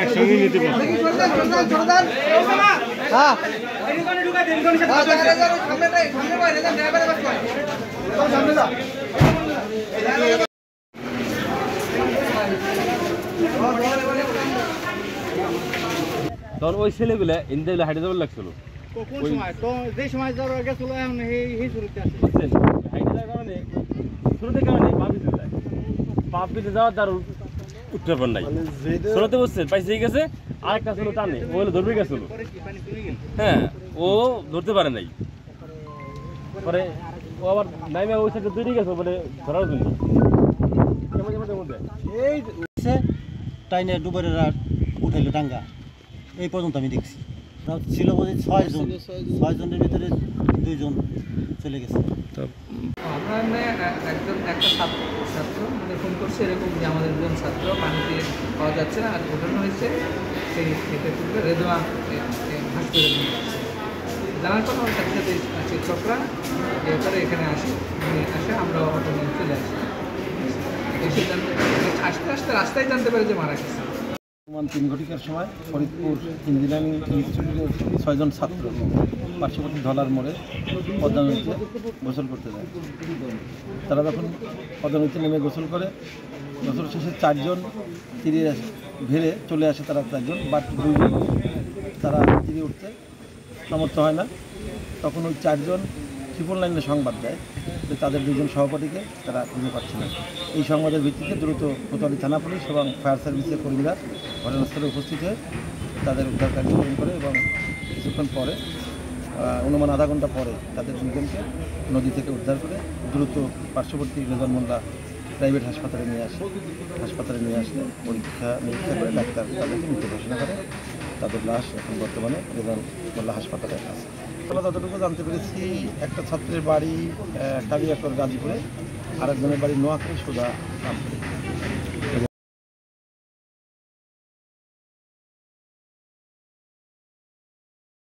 একসঙ্গে নিতে তখন ওই ছেলেগুলো ইন্দ্রগুলো হাইটে যাবার লাগছিল শুরুতে কারণে পাপিতে যাওয়ার তার উত্তর পর নাই ষোলোতে বসছে পাইছে গেছে আরেকটা ছিল টানে ও হলো ধরবে গেছিল হ্যাঁ ও ধরতে পারে নাই পরে ও আবার নাইমে ওই সাইডে তৈরি গেছে বলে ধরার জন্য এই টাইনে ডুবের রাত উঠাইলো ডাঙ্গা এই পর্যন্ত আমি দেখছি ছিল বোধহয় 6 জন 6 জনের ভিতরে 2 জন চলে গেছে। আমরা একটা ছাত্র মানে ফোন করছে এরকম যে আমাদের দুজন ছাত্র পানিতে পাওয়া যাচ্ছে না আর ঘটনা হয়েছে সেই রেদোয়া হাসপাতালে জানার পর আমার সাথে সাথে চিকিৎসকরা এরপরে এখানে আসে আমরা অটো নিয়ে চলে আসি এসে আস্তে আস্তে রাস্তায় জানতে পারে যে মারা গেছে। 3 ঘটিকার সময় ফরিদপুর ইঞ্জিনিয়ারিং ইনস্টিটিউটের 6 জন ছাত্র পার্শ্ববর্তী ধলার মোড়ে পদ্মা নদীতে গোসল করতে যায়। তারা যখন পদ্মা নদীতে নেমে গোসল করে গোসল শেষে 4 জন তীরে ভেড়ে চলে আসে তারা 4 জন বাট 2 জন তারা তীরে উঠতে সমর্থ হয় না। তখন ওই 4 জন ট্রিপল লাইনে সংবাদ দেয় যে তাদের 2 জন সহপাঠীকে তারা খুঁজে পাচ্ছে না। এই সংবাদের ভিত্তিতে দ্রুত কোতোয়ালি থানা পুলিশ এবং ফায়ার সার্ভিসের কর্মীরা ঘটনাস্থলে উপস্থিত হয়ে তাদের উদ্ধার কার্যক্রম করে এবং কিছুক্ষণ পরে অনুমান আধা ঘন্টা পরে তাদের 2 জনকে নদী থেকে উদ্ধার করে দ্রুত পার্শ্ববর্তী রেজন মোল্লা প্রাইভেট হাসপাতালে নিয়ে আসে। হাসপাতালে নিয়ে আসলে পরীক্ষা নিরীক্ষা করে ডাক্তার তাদেরকে মৃত ঘোষণা করে। তাদের লাশ এখন বর্তমানে রেজন মোল্লা হাসপাতালে আছে। আমরা যতটুকু জানতে পেরেছি একটা ছাত্রের বাড়ি কালিয়াকর গাজীপুরে, আরেকজনের বাড়ি নোয়াখালী সোজা রামপুরে।